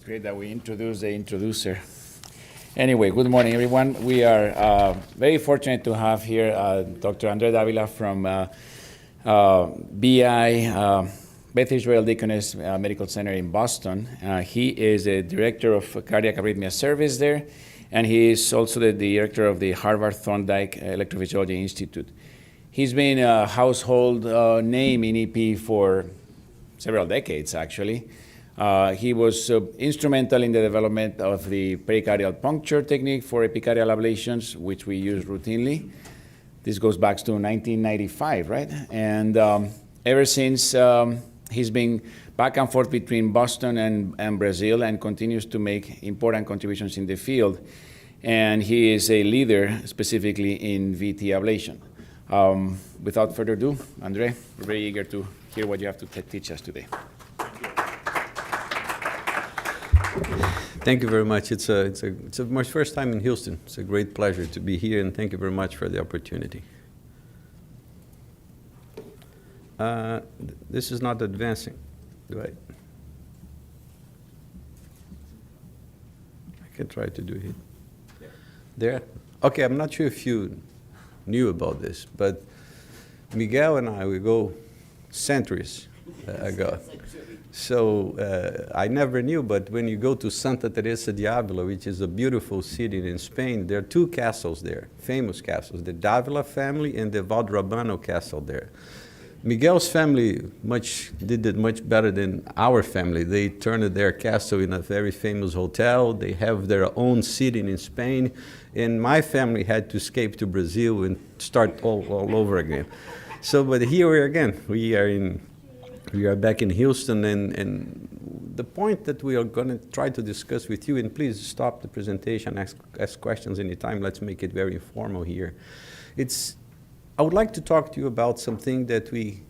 Great that we introduce the introducer. Anyway, good morning, everyone. We are very fortunate to have here Dr. André D'avila from BI, Beth Israel Deaconess Medical Center in Boston. He is a director of cardiac arrhythmia service there, and he is also the director of the Harvard Thorndike Electrophysiology Institute. He's been a household name in EP for several decades, actually. He was instrumental in the development of the pericardial puncture technique for epicardial ablations, which we use routinely. This goes back to 1995, right? And ever since, he's been back and forth between Boston and Brazil and continues to make important contributions in the field. And he is a leader specifically in VT ablation. Without further ado, André, we're very eager to hear what you have to teach us today. Thank you very much. It's my first time in Houston. It's a great pleasure to be here, and thank you very much for the opportunity. This is not advancing, right? I can try to do it. Yeah. There? Okay, I'm not sure if you knew about this, but Miguel and I, we go centuries ago. So I never knew, but when you go to Santa Teresa de Avila, which is a beautiful city in Spain, there are two castles there, famous castles, the D'avila family and the Valdrabano castle there. Miguel's family did it much better than our family. They turned their castle in a very famous hotel. They have their own city in Spain. And my family had to escape to Brazil and start all over again. So, but here we are again. We are back in Houston, and the point that we are going to try to discuss with you, and please stop the presentation, ask questions anytime. Let's make it very informal here. I would like to talk to you about something that we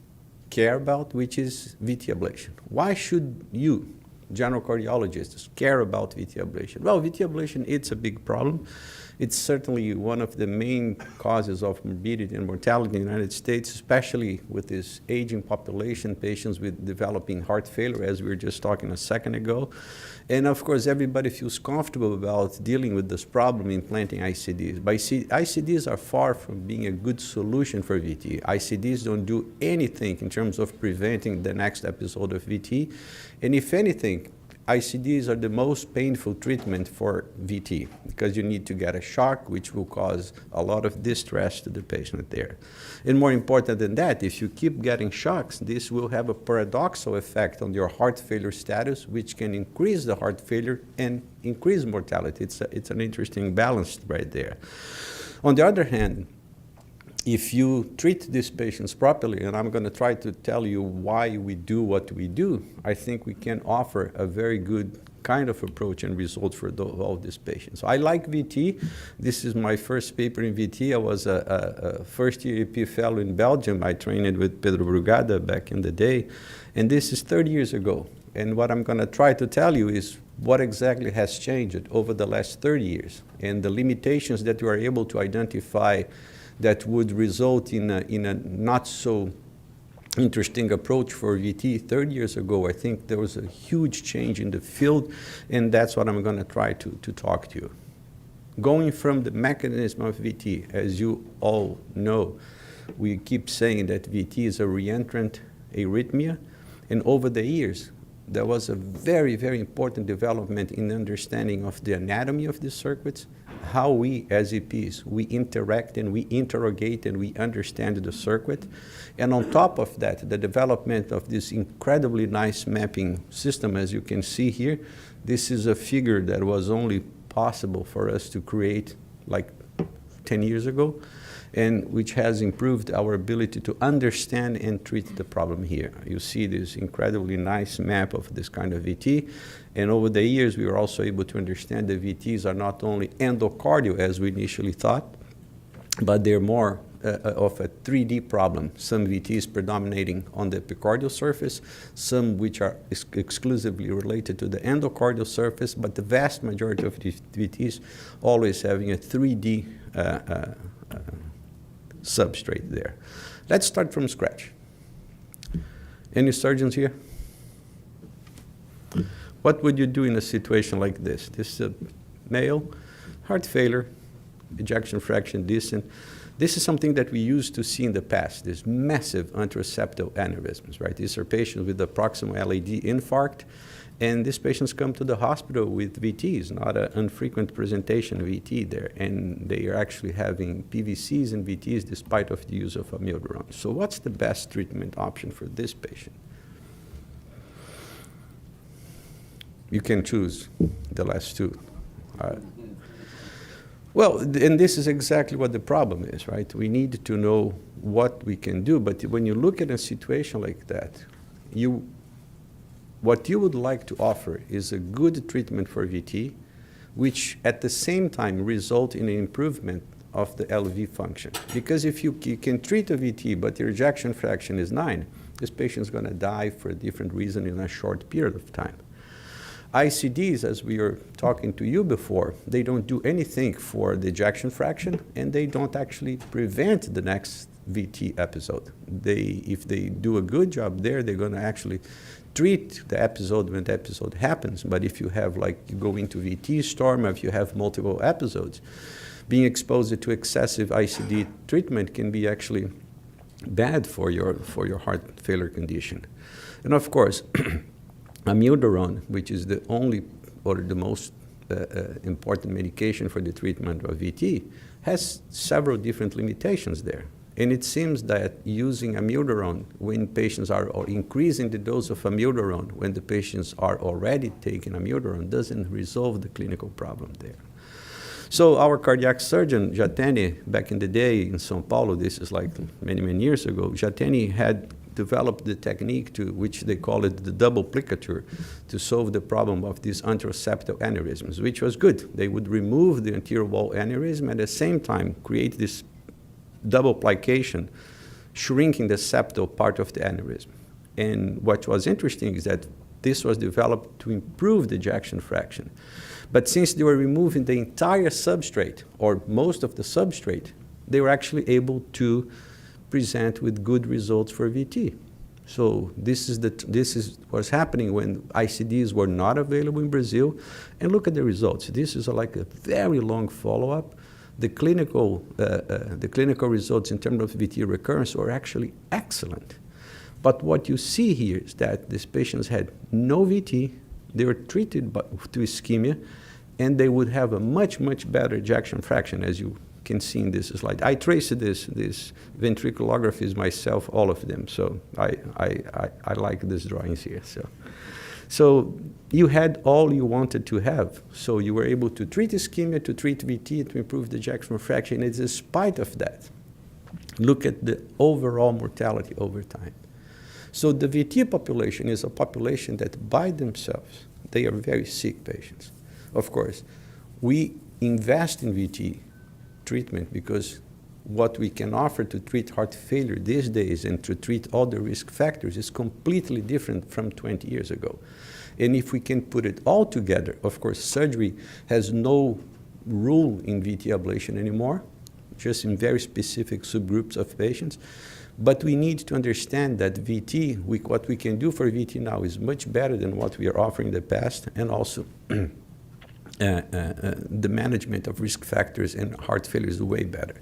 care about, which is VT ablation. Why should you, general cardiologists, care about VT ablation? Well, VT ablation, it's a big problem. It's certainly one of the main causes of morbidity and mortality in the United States, especially with this aging population, patients with developing heart failure, as we were just talking a second ago. And of course, everybody feels comfortable about dealing with this problem implanting ICDs. But ICDs are far from being a good solution for VT. ICDs don't do anything in terms of preventing the next episode of VT. And if anything, ICDs are the most painful treatment for VT because you need to get a shock, which will cause a lot of distress to the patient there. And more important than that, if you keep getting shocks, this will have a paradoxical effect on your heart failure status, which can increase the heart failure and increase mortality. It's an interesting balance right there. On the other hand, if you treat these patients properly, and I'm going to try to tell you why we do what we do, I think we can offer a very good kind of approach and result for all these patients. So I like VT. This is my first paper in VT. I was a first-year EP fellow in Belgium. I trained with Pedro Brugada back in the day, and this is 30 years ago. And what I'm going to try to tell you is what exactly has changed over the last 30 years and the limitations that we are able to identify that would result in a not so interesting approach for VT 30 years ago. I think there was a huge change in the field, and that's what I'm going to try to talk to you. Going from the mechanism of VT, as you all know, we keep saying that VT is a reentrant arrhythmia, and over the years, there was a very, very important development in understanding of the anatomy of these circuits, how we as EPs, we interact and we interrogate and we understand the circuit. And on top of that, the development of this incredibly nice mapping system, as you can see here. This is a figure that was only possible for us to create like 10 years ago, and which has improved our ability to understand and treat the problem here. You see this incredibly nice map of this kind of VT, and over the years we were also able to understand that VTs are not only endocardial as we initially thought, but they're more of a 3D problem. Some VTs predominating on the epicardial surface, some which are exclusively related to the endocardial surface, but the vast majority of these VTs always having a 3D substrate there. Let's start from scratch. Any surgeons here? What would you do in a situation like this? This is a male, heart failure, ejection fraction decent. This is something that we used to see in the past, these massive anteroseptal aneurysms, right? These are patients with a proximal LAD infarct, and these patients come to the hospital with VTs, not an infrequent presentation VT there, and they are actually having PVCs and VTs despite of the use of amiodarone. So what's the best treatment option for this patient? You can choose the last two. Well, and this is exactly what the problem is, right? We need to know what we can do, but when you look at a situation like that, what you would like to offer is a good treatment for VT, which at the same time result in an improvement of the LV function. Because if you can treat a VT, but your ejection fraction is 9, this patient is going to die for a different reason in a short period of time. ICDs, as we were talking to you before, they don't do anything for the ejection fraction, and they don't actually prevent the next VT episode. If they do a good job there, they're going to actually treat the episode when the episode happens. But if you have, like, you go into VT storm, if you have multiple episodes, being exposed to excessive ICD treatment can be actually bad for your heart failure condition. And of course, amiodarone, which is the only or the most important medication for the treatment of VT, has several different limitations there. And it seems that using amiodarone when patients are, or increasing the dose of amiodarone when the patients are already taking amiodarone doesn't resolve the clinical problem there. So our cardiac surgeon, Jatene, back in the day in São Paulo, this is like many, many years ago, Jatene had developed the technique to which they call it the double plicature to solve the problem of these anteroseptal aneurysms, which was good. They would remove the anterior wall aneurysm at the same time create this double plication, shrinking the septal part of the aneurysm. And what was interesting is that this was developed to improve the ejection fraction. But since they were removing the entire substrate, or most of the substrate, they were actually able to present with good results for VT. So this is what's happening when ICDs were not available in Brazil. And look at the results. This is like a very long follow-up. The clinical results in terms of VT recurrence were actually excellent. But what you see here is that these patients had no VT, they were treated to ischemia, and they would have a much, much better ejection fraction, as you can see in this slide. I traced these ventriculographies myself, all of them, so I like these drawings here. So you had all you wanted to have. So you were able to treat ischemia, to treat VT, to improve the ejection fraction. And in spite of that, look at the overall mortality over time. So the VT population is a population that by themselves, they are very sick patients. Of course, we invest in VT treatment because what we can offer to treat heart failure these days and to treat all the risk factors is completely different from 20 years ago. And if we can put it all together, of course, surgery has no rule in VT ablation anymore, just in very specific subgroups of patients. But we need to understand that VT, what we can do for VT now is much better than what we are offering in the past, and also the management of risk factors and heart failure is way better.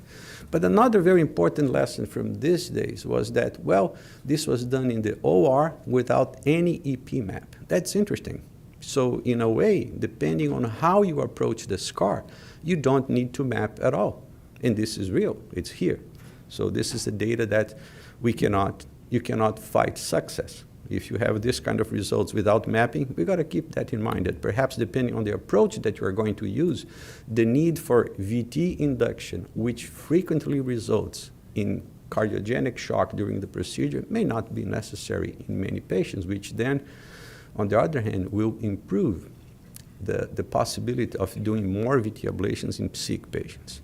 But another very important lesson from these days was that, well, this was done in the OR without any EP map. That's interesting. So in a way, depending on how you approach the scar, you don't need to map at all. And this is real, it's here. So this is the data that you cannot fight success. If you have this kind of results without mapping, we got to keep that in mind, that perhaps depending on the approach that you are going to use, the need for VT induction, which frequently results in cardiogenic shock during the procedure, may not be necessary in many patients, which then, on the other hand, will improve the possibility of doing more VT ablations in sick patients.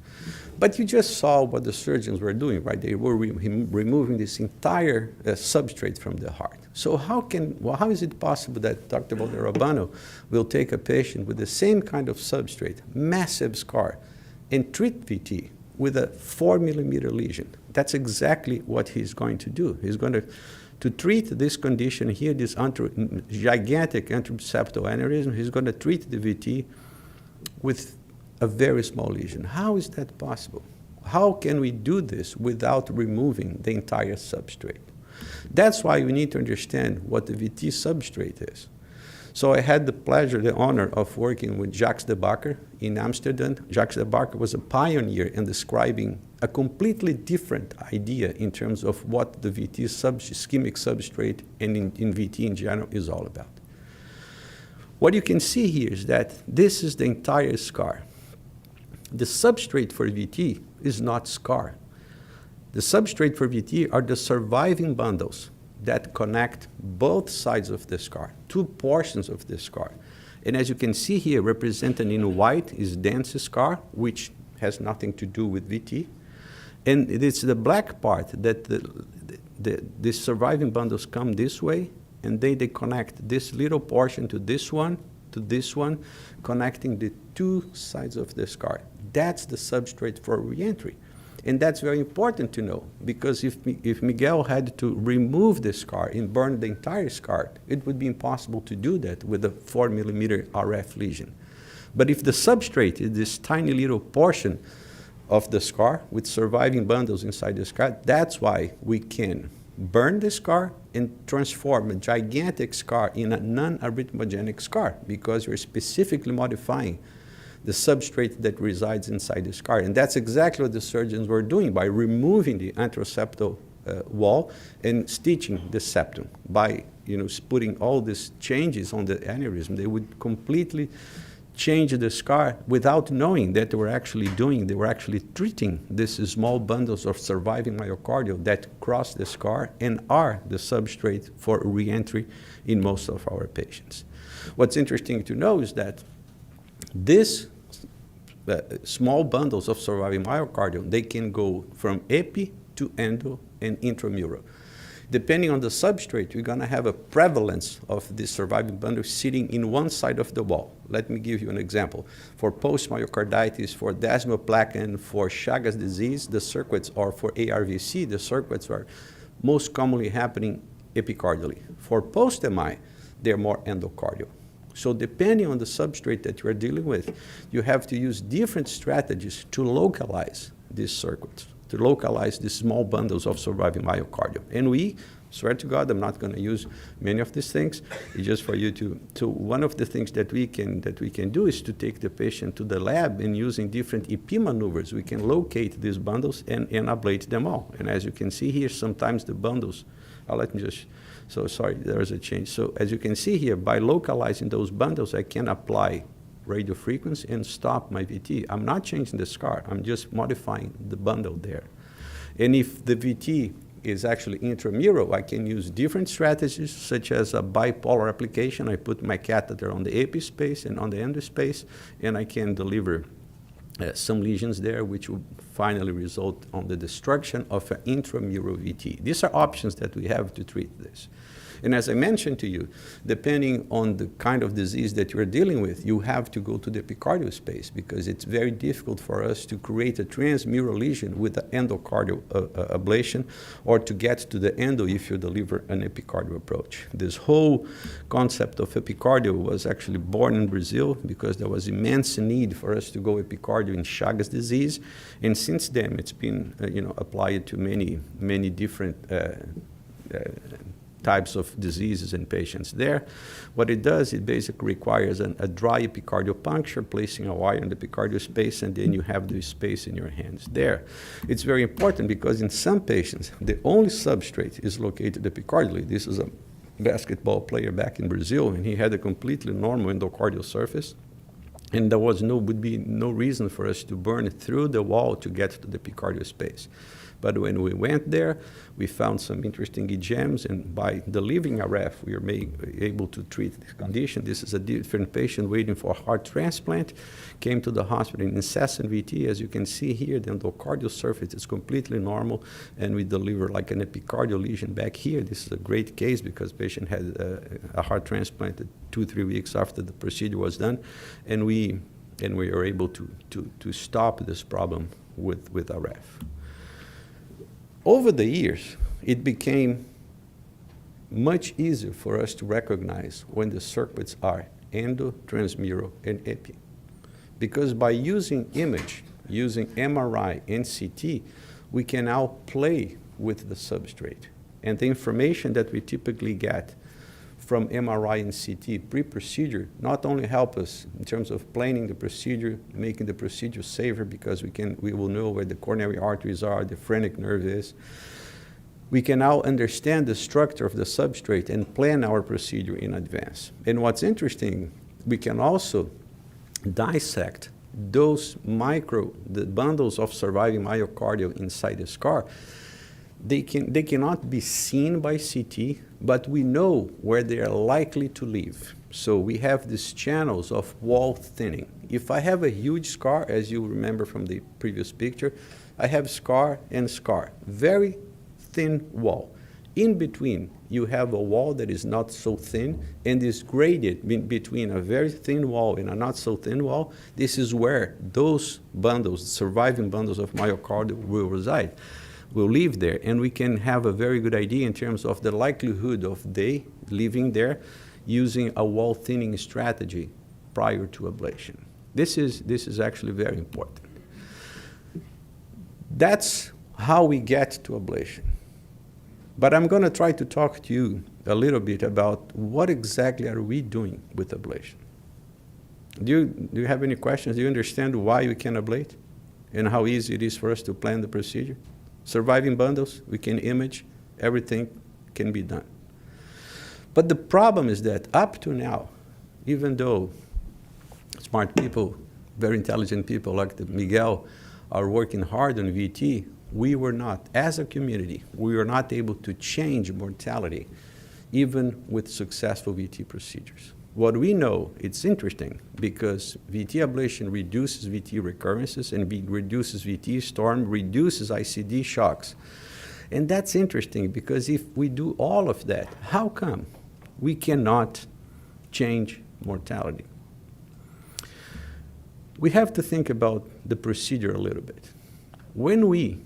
But you just saw what the surgeons were doing, right? They were removing this entire substrate from the heart. So how is it possible that Dr. Valderrabano will take a patient with the same kind of substrate, massive scar, and treat VT with a 4 millimeter lesion? That's exactly what he's going to do. He's going to To treat this condition here, this gigantic anteroseptal aneurysm, he's going to treat the VT with a very small lesion. How is that possible? How can we do this without removing the entire substrate? That's why we need to understand what the VT substrate is. So I had the pleasure, the honor of working with Jacques D'avila in Amsterdam. Jacques D'avila was a pioneer in describing a completely different idea in terms of what the VT ischemic substrate and in VT in general is all about. What you can see here is that this is the entire scar. The substrate for VT is not scar. The substrate for VT are the surviving bundles that connect both sides of the scar, two portions of the scar. And as you can see here, represented in white is dense scar, which has nothing to do with VT. And it's the black part that the surviving bundles come this way, and they connect this little portion to this one, connecting the two sides of the scar. That's the substrate for reentry. And that's very important to know, because if Miguel had to remove the scar and burn the entire scar, it would be impossible to do that with a 4 millimeter RF lesion. But if the substrate is this tiny little portion of the scar with surviving bundles inside the scar, that's why we can burn the scar and transform a gigantic scar in a non-arrhythmogenic scar, because you're specifically modifying the substrate that resides inside the scar. And that's exactly what the surgeons were doing by removing the anteroseptal wall and stitching the septum. By putting all these changes on the aneurysm, they would completely change the scar without knowing that they were actually treating these small bundles of surviving myocardial that cross the scar and are the substrate for reentry in most of our patients. What's interesting to know is that this small bundles of surviving myocardium, they can go from epi to endo and intramural. Depending on the substrate, we're going to have a prevalence of this surviving bundle sitting in one side of the wall. Let me give you an example. For post-myocarditis, for desmoplakin, for Chagas disease, the circuits, or for ARVC, the circuits are most commonly happening epicardially. For post-MI, they're more endocardial. So depending on the substrate that you are dealing with, you have to use different strategies to localize these circuits, to localize these small bundles of surviving myocardium. And we, swear to God, I'm not going to use many of these things. It's just for you to one of the things that we can do is to take the patient to the lab, and using different EP maneuvers, we can locate these bundles and ablate them all. And as you can see here, sometimes the bundles, so sorry, there was a change. So as you can see here, by localizing those bundles, I can apply radio frequency and stop my VT. I'm not changing the scar, I'm just modifying the bundle there. And if the VT is actually intramural, I can use different strategies, such as a bipolar application. I put my catheter on the epi space and on the endo space, and I can deliver some lesions there, which will finally result on the destruction of an intramural VT. These are options that we have to treat this. And as I mentioned to you, depending on the kind of disease that you're dealing with, you have to go to the epicardial space, because it's very difficult for us to create a transmural lesion with an endocardial ablation, or to get to the endo if you deliver an epicardial approach. This whole concept of epicardial was actually born in Brazil, because there was immense need for us to go epicardial in Chagas disease. And since then, it's been applied to many different types of diseases in patients there. What it does, it basically requires a dry epicardial puncture, placing a wire in the epicardial space, and then you have the space in your hands there. It's very important, because in some patients, the only substrate is located epicardially. This is a basketball player back in Brazil, and he had a completely normal endocardial surface. And there would be no reason for us to burn through the wall to get to the epicardial space. But when we went there, we found some interesting gems, and by delivering a RF, we were able to treat this condition. This is a different patient waiting for a heart transplant, came to the hospital in incessant VT. As you can see here, the endocardial surface is completely normal, and we deliver like an epicardial lesion back here. This is a great case, because the patient had a heart transplant 2-3 weeks after the procedure was done, and we were able to stop this problem with RF. Over the years, it became much easier for us to recognize when the circuits are endo, transmural, and epi. Because by using image, using MRI and CT, we can now play with the substrate. And the information that we typically get from MRI and CT pre-procedure not only help us in terms of planning the procedure, making the procedure safer because we will know where the coronary arteries are, the phrenic nerve is. We can now understand the structure of the substrate and plan our procedure in advance. And what's interesting, we can also dissect those the bundles of surviving myocardial inside the scar. They cannot be seen by CT, but we know where they are likely to live. So we have these channels of wall thinning. If I have a huge scar, as you remember from the previous picture, I have scar and scar, very thin wall. In between, you have a wall that is not so thin and is graded between a very thin wall and a not so thin wall. This is where those bundles, surviving bundles of myocardial will reside. Will live there, and we can have a very good idea in terms of the likelihood of they living there using a wall thinning strategy prior to ablation. This is actually very important. That's how we get to ablation. But I'm going to try to talk to you a little bit about what exactly are we doing with ablation. Do you have any questions? Do you understand why we can ablate and how easy it is for us to plan the procedure? Surviving bundles, we can image, everything can be done. But the problem is that up to now, even though smart people, very intelligent people like Miguel are working hard on VT, we were not, as a community, we were not able to change mortality even with successful VT procedures. What we know, it's interesting because VT ablation reduces VT recurrences and reduces VT storm, reduces ICD shocks. And that's interesting because if we do all of that, how come we cannot change mortality? We have to think about the procedure a little bit. When we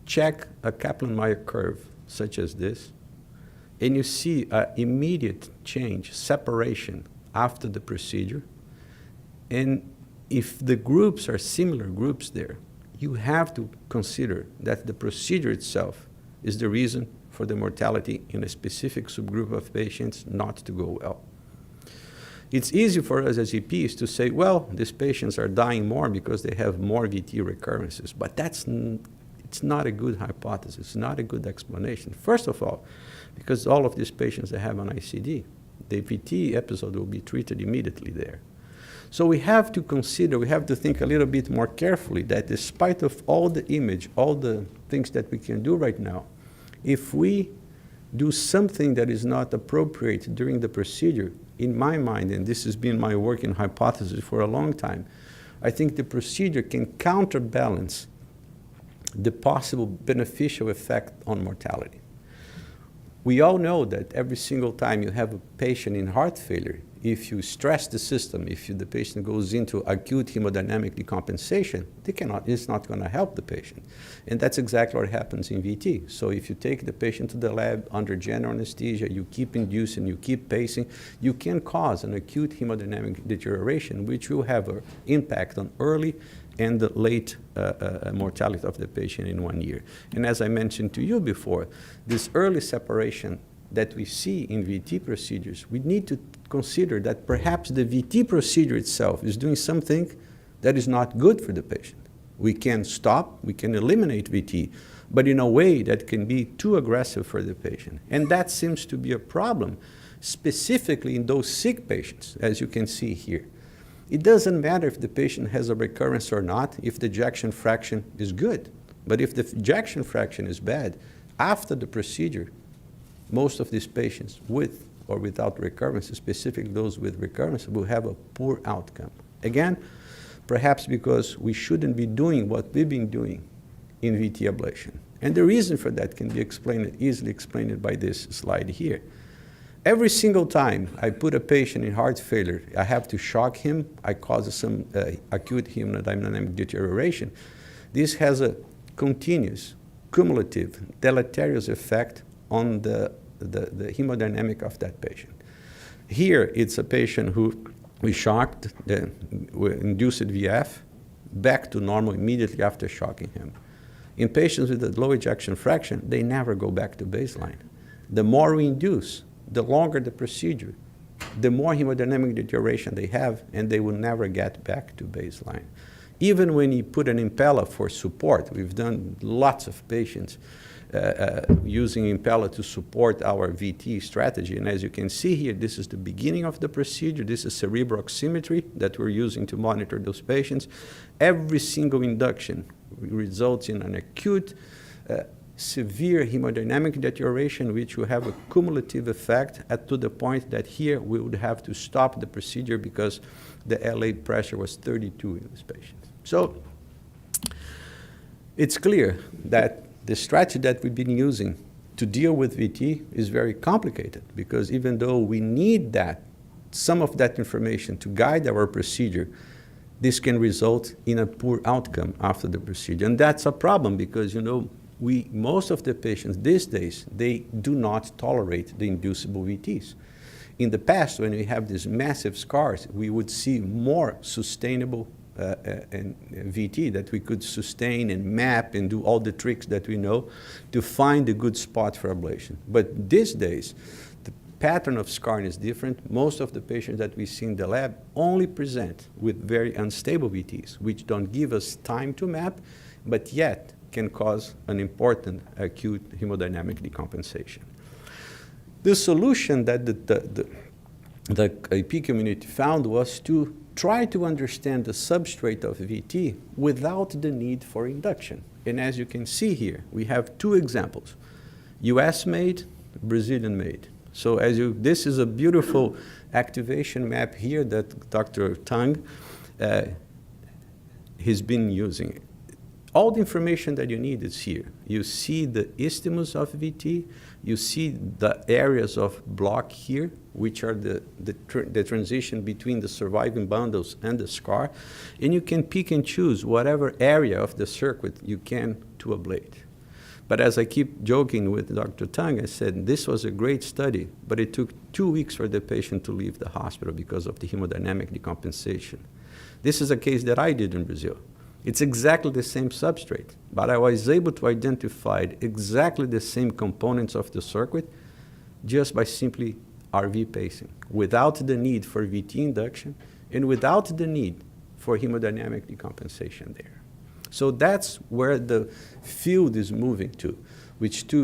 check a Kaplan-Meier curve such as this, and you see an immediate change, separation after the procedure, and if the groups are similar groups there, you have to consider that the procedure itself is the reason for the mortality in a specific subgroup of patients not to go well. It's easy for us as EPs to say, well, these patients are dying more because they have more VT recurrences, but it's not a good hypothesis, it's not a good explanation. First of all, because all of these patients that have an ICD, the VT episode will be treated immediately there. So we have to consider, we have to think a little bit more carefully that despite of all the image, all the things that we can do right now, if we do something that is not appropriate during the procedure, in my mind, and this has been my working hypothesis for a long time, I think the procedure can counterbalance the possible beneficial effect on mortality. We all know that every single time you have a patient in heart failure, if you stress the system, if the patient goes into acute hemodynamic decompensation, it's not going to help the patient. And that's exactly what happens in VT. So if you take the patient to the lab under general anesthesia, you keep inducing, you keep pacing, you can cause an acute hemodynamic deterioration, which will have an impact on early and the late mortality of the patient in 1 year. And as I mentioned to you before, this early separation that we see in VT procedures, we need to consider that perhaps the VT procedure itself is doing something that is not good for the patient. We can stop, we can eliminate VT, but in a way that can be too aggressive for the patient. And that seems to be a problem, specifically in those sick patients, as you can see here. It doesn't matter if the patient has a recurrence or not, if the ejection fraction is good. But if the ejection fraction is bad, after the procedure, most of these patients with or without recurrence, specifically those with recurrence, will have a poor outcome. Again, perhaps because we shouldn't be doing what we've been doing in VT ablation. And the reason for that can be easily explained by this slide here. Every single time I put a patient in heart failure, I have to shock him, I cause some acute hemodynamic deterioration. This has a continuous, cumulative, deleterious effect on the the hemodynamic of that patient. Here, it's a patient who we shocked, we induced VF, back to normal immediately after shocking him. In patients with a low ejection fraction, they never go back to baseline. The more we induce, the longer the procedure, the more hemodynamic deterioration they have, and they will never get back to baseline. Even when you put an impella for support, we've done lots of patients using impella to support our VT strategy. And as you can see here, this is the beginning of the procedure. This is cerebral oximetry that we're using to monitor those patients. Every single induction results in an acute, severe hemodynamic deterioration, which will have a cumulative effect to the point that here we would have to stop the procedure because the LA pressure was 32 in this patient. So it's clear that the strategy that we've been using to deal with VT is very complicated, because even though we need some of that information to guide our procedure, this can result in a poor outcome after the procedure. And that's a problem because, most of the patients these days, they do not tolerate the inducible VTs. In the past, when we have these massive scars, we would see more sustainable and VT that we could sustain and map and do all the tricks that we know to find a good spot for ablation. But these days, the pattern of scarring is different. Most of the patients that we see in the lab only present with very unstable VTs, which don't give us time to map, but yet can cause an important acute hemodynamic decompensation. The solution that the AP community found was to try to understand the substrate of VT without the need for induction. And as you can see here, we have two examples, US-made, Brazilian-made. So this is a beautiful activation map here that Dr. Tang has been using. All the information that you need is here. You see the isthmus of VT. You see the areas of block here, which are the transition between the surviving bundles and the scar. And you can pick and choose whatever area of the circuit you can to ablate. But as I keep joking with Dr. Tang, I said, this was a great study, but it took 2 weeks for the patient to leave the hospital because of the hemodynamic decompensation. This is a case that I did in Brazil. It's exactly the same substrate, but I was able to identify exactly the same components of the circuit just by simply RV pacing, without the need for VT induction and without the need for hemodynamic decompensation there. So that's where the field is moving to,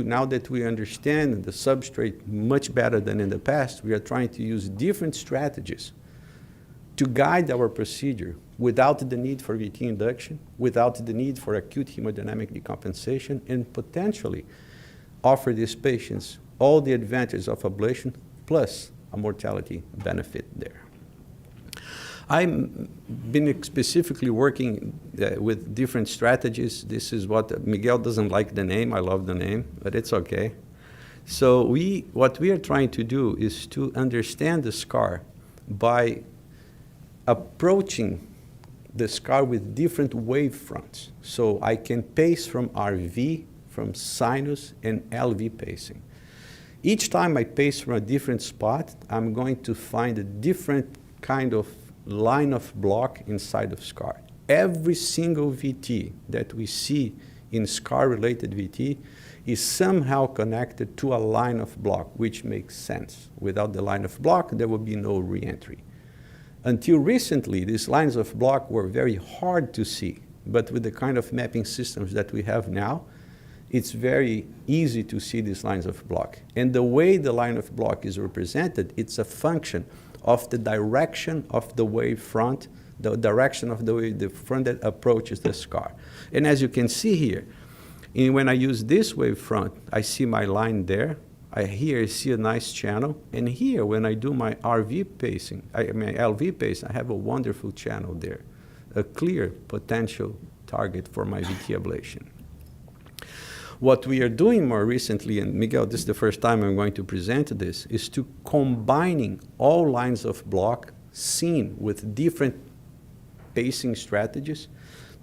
now that we understand the substrate much better than in the past, we are trying to use different strategies to guide our procedure without the need for VT induction, without the need for acute hemodynamic decompensation, and potentially offer these patients all the advantages of ablation plus a mortality benefit there. I've been specifically working with different strategies. This is what Miguel doesn't like the name. I love the name, but it's okay. So what we are trying to do is to understand the scar by approaching the scar with different wave fronts. So I can pace from RV, from sinus, and LV pacing. Each time I pace from a different spot, I'm going to find a different kind of line of block inside of scar. Every single VT that we see in scar-related VT is somehow connected to a line of block, which makes sense. Without the line of block, there will be no reentry. Until recently, these lines of block were very hard to see, but with the kind of mapping systems that we have now, it's very easy to see these lines of block. And the way the line of block is represented, it's a function of the direction of the wave front, the direction of the wave, the front that approaches the scar. And as you can see here, when I use this wave front, I see my line there. Here I see a nice channel, and here when I do my RV pacing, my LV pacing, I have a wonderful channel there, a clear potential target for my VT ablation. What we are doing more recently, and Miguel, this is the first time I'm going to present this, is to combining all lines of block seen with different pacing strategies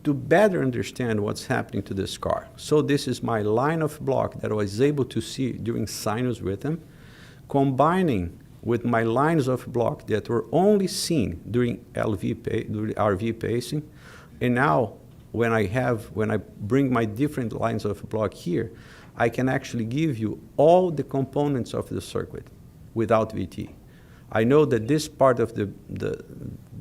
to better understand what's happening to the scar. So this is my line of block that I was able to see during sinus rhythm, combining with my lines of block that were only seen during during RV pacing. And now when I bring my different lines of block here, I can actually give you all the components of the circuit without VT. I know that this part of the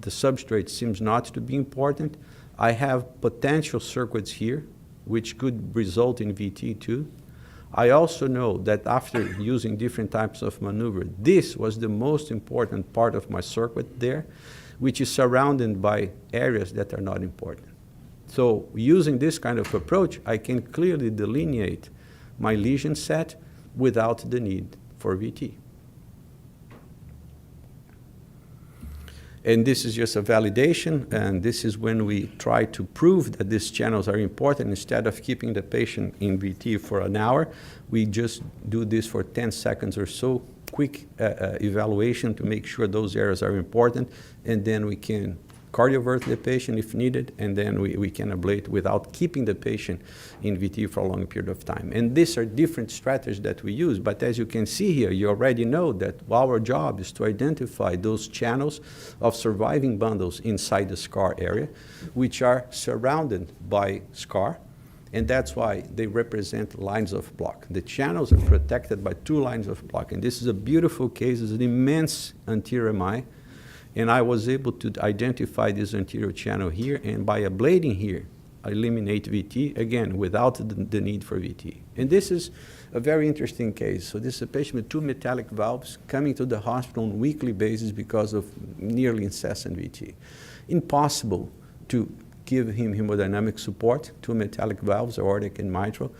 substrate seems not to be important. I have potential circuits here, which could result in VT too. I also know that after using different types of maneuver, this was the most important part of my circuit there, which is surrounded by areas that are not important. So using this kind of approach, I can clearly delineate my lesion set without the need for VT. And this is just a validation, and this is when we try to prove that these channels are important. Instead of keeping the patient in VT for an hour, we just do this for 10 seconds or so, quick evaluation to make sure those areas are important, and then we can cardiovert the patient if needed, and then we can ablate without keeping the patient in VT for a long period of time. And these are different strategies that we use, but as you can see here, you already know that our job is to identify those channels of surviving bundles inside the scar area, which are surrounded by scar, and that's why they represent lines of block. The channels are protected by 2 lines of block, and this is a beautiful case. It's an immense anterior MI, and I was able to identify this anterior channel here, and by ablating here, I eliminate VT, again, without the need for VT. And this is a very interesting case. So this is a patient with 2 metallic valves coming to the hospital on a weekly basis because of nearly incessant VT. Impossible to give him hemodynamic support, 2 metallic valves, aortic and mitral.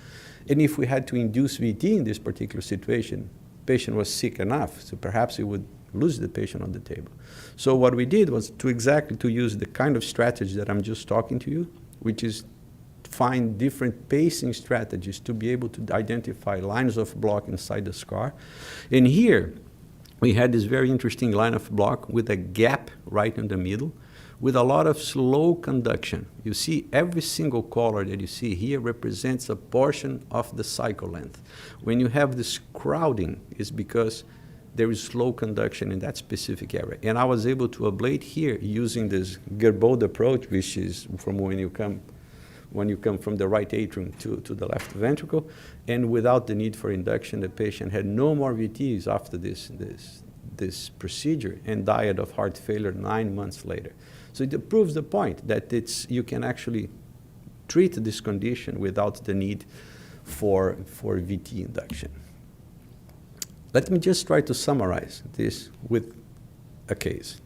And if we had to induce VT in this particular situation, patient was sick enough, so perhaps we would lose the patient on the table. So what we did was to use the kind of strategy that I'm just talking to you, which is find different pacing strategies to be able to identify lines of block inside the scar. And here, we had this very interesting line of block with a gap right in the middle, with a lot of slow conduction. You see every single color that you see here represents a portion of the cycle length. When you have this crowding, it's because there is slow conduction in that specific area. And I was able to ablate here using this Gerbaud approach, which is from when you come from the right atrium to the left ventricle, and without the need for induction, the patient had no more VTs after this procedure and died of heart failure 9 months later. So it proves the point that you can actually treat this condition without the need for VT induction. Let me just try to summarize this with a case.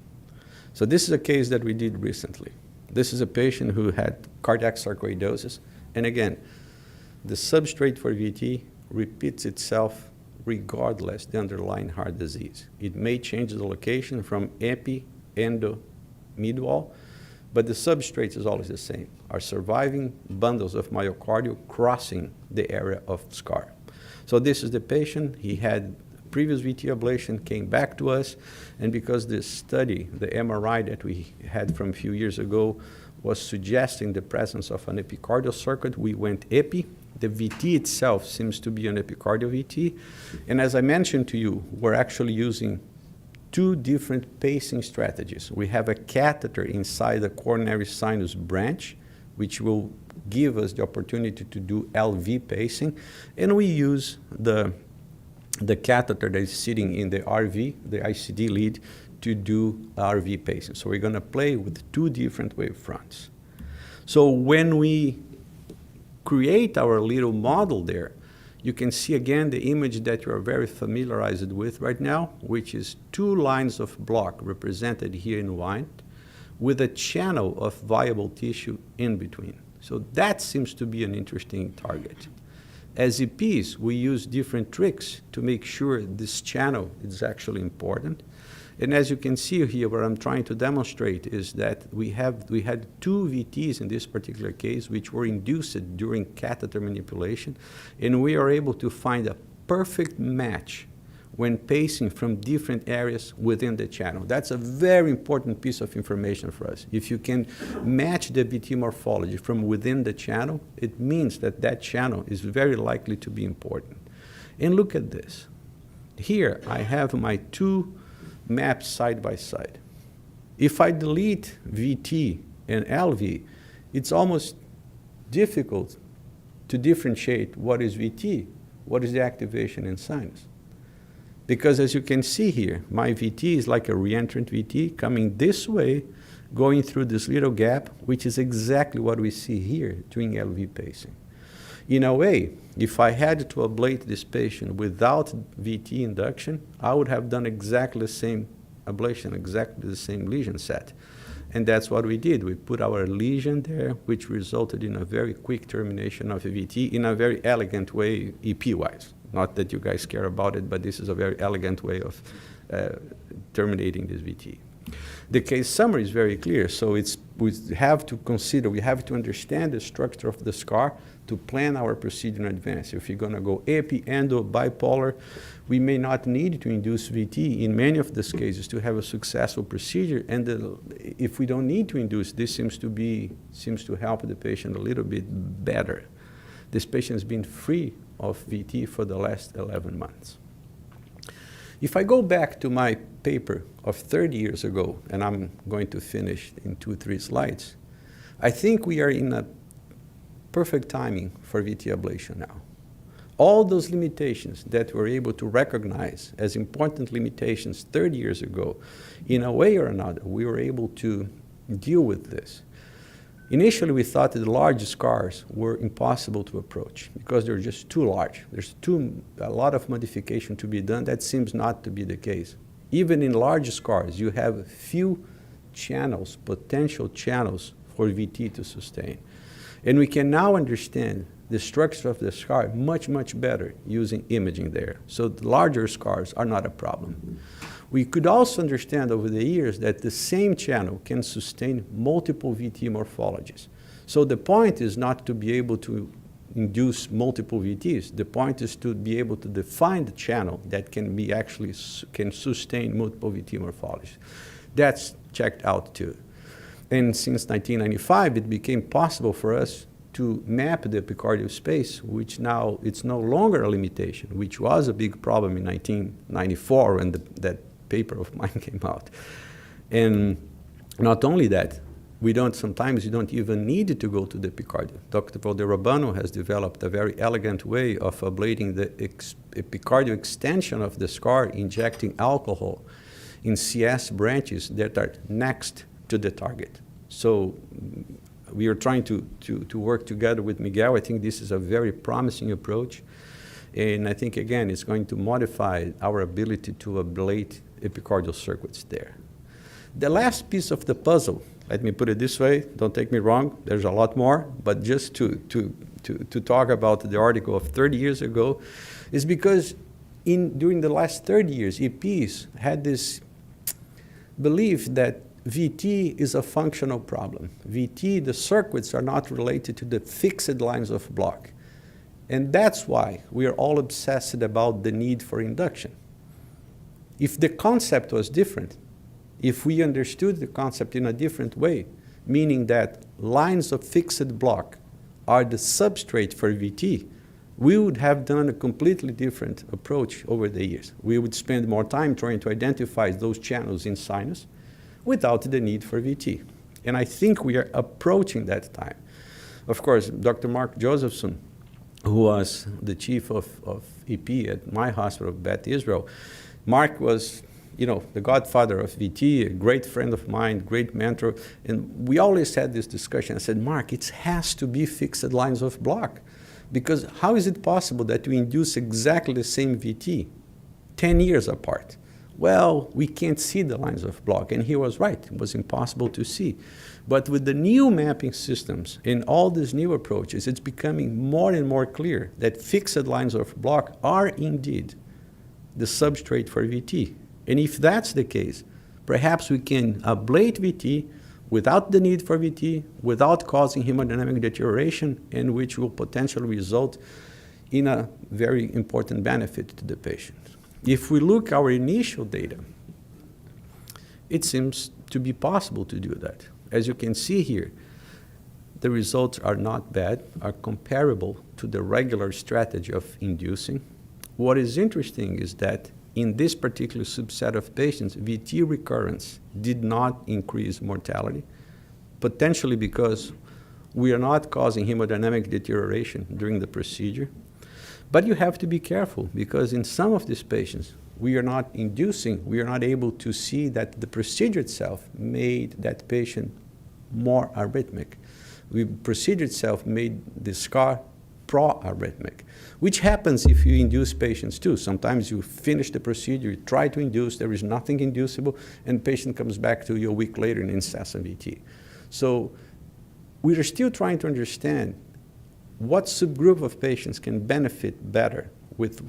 So this is a case that we did recently. This is a patient who had cardiac sarcoidosis. And again, the substrate for VT repeats itself regardless the underlying heart disease. It may change the location from epi, endo, midwall, but the substrate is always the same. Are surviving bundles of myocardial crossing the area of scar. So this is the patient. He had previous VT ablation, came back to us, and because this study, the MRI that we had from a few years ago, was suggesting the presence of an epicardial circuit, we went epi. The VT itself seems to be an epicardial VT. And as I mentioned to you, we're actually using 2 different pacing strategies. We have a catheter inside the coronary sinus branch, which will give us the opportunity to do LV pacing, and we use the catheter that is sitting in the RV, the ICD lead, to do RV pacing. So we're going to play with 2 different wave fronts. So when we create our little model there, you can see again the image that you are very familiarized with right now, which is 2 lines of block represented here in white, with a channel of viable tissue in between. So that seems to be an interesting target. As EPs, we use different tricks to make sure this channel is actually important. And as you can see here, what I'm trying to demonstrate is that we had 2 VTs in this particular case, which were induced during catheter manipulation, and we are able to find a perfect match when pacing from different areas within the channel. That's a very important piece of information for us. If you can match the VT morphology from within the channel, it means that that channel is very likely to be important. And look at this. Here I have my two maps side by side. If I delete VT and LV, it's almost difficult to differentiate what is VT, what is the activation in sinus. Because as you can see here, my VT is like a reentrant VT coming this way, going through this little gap, which is exactly what we see here during LV pacing. In a way, if I had to ablate this patient without VT induction, I would have done exactly the same ablation, exactly the same lesion set. And that's what we did. We put our lesion there, which resulted in a very quick termination of a VT in a very elegant way, EP-wise. Not that you guys care about it, but this is a very elegant way of terminating this VT. The case summary is very clear, so we have to consider, we have to understand the structure of the scar to plan our procedure in advance. If you're going to go epi, endo, bipolar, we may not need to induce VT in many of these cases to have a successful procedure, and if we don't need to induce, this seems to help the patient a little bit better. This patient has been free of VT for the last 11 months. If I go back to my paper of 30 years ago, and I'm going to finish in 2-3 slides, I think we are in a perfect timing for VT ablation now. All those limitations that we're able to recognize as important limitations 30 years ago, in a way or another, we were able to deal with this. Initially, we thought that the large scars were impossible to approach because they're just too large. There's a lot of modification to be done. That seems not to be the case. Even in large scars, you have few channels, potential channels for VT to sustain. And we can now understand the structure of the scar much, much better using imaging there. So the larger scars are not a problem. We could also understand over the years that the same channel can sustain multiple VT morphologies. So the point is not to be able to induce multiple VTs. The point is to be able to define the channel that can sustain multiple VT morphologies. That's checked out too. And since 1995, it became possible for us to map the epicardial space, which now it's no longer a limitation, which was a big problem in 1994 when that paper of mine came out. And not only that, sometimes you don't even need to go to the epicardium. Dr. Valderrabano has developed a very elegant way of ablating the epicardial extension of the scar, injecting alcohol in CS branches that are next to the target. So we are trying to work together with Miguel. I think this is a very promising approach. And I think, again, it's going to modify our ability to ablate epicardial circuits there. The last piece of the puzzle, let me put it this way, don't take me wrong, there's a lot more, but just to talk about the article of 30 years ago, is because during the last 30 years, EPs had this belief that VT is a functional problem. VT, the circuits are not related to the fixed lines of block. And that's why we are all obsessed about the need for induction. If the concept was different, if we understood the concept in a different way, meaning that lines of fixed block are the substrate for VT, we would have done a completely different approach over the years. We would spend more time trying to identify those channels in sinus without the need for VT. And I think we are approaching that time. Of course, Dr. Mark Josephson, who was the chief of EP at my hospital, Beth Israel, Mark was, the godfather of VT, a great friend of mine, great mentor, and we always had this discussion. I said, Mark, it has to be fixed lines of block, because how is it possible that we induce exactly the same VT 10 years apart? Well, we can't see the lines of block, and he was right. It was impossible to see. But with the new mapping systems and all these new approaches, it's becoming more and more clear that fixed lines of block are indeed the substrate for VT. And if that's the case, perhaps we can ablate VT without the need for VT, without causing hemodynamic deterioration, and which will potentially result in a very important benefit to the patient. if we look our initial data, it seems to be possible to do that. As you can see here, the results are not bad, are comparable to the regular strategy of inducing. What is interesting is that in this particular subset of patients, VT recurrence did not increase mortality, potentially because we are not causing hemodynamic deterioration during the procedure. But you have to be careful, because in some of these patients, we are not inducing, we are not able to see that the procedure itself made that patient more arrhythmic. The procedure itself made the scar pro-arrhythmic, which happens if you induce patients too. Sometimes you finish the procedure, you try to induce, there is nothing inducible, and the patient comes back to you a week later in incessant VT. So we are still trying to understand what subgroup of patients can benefit better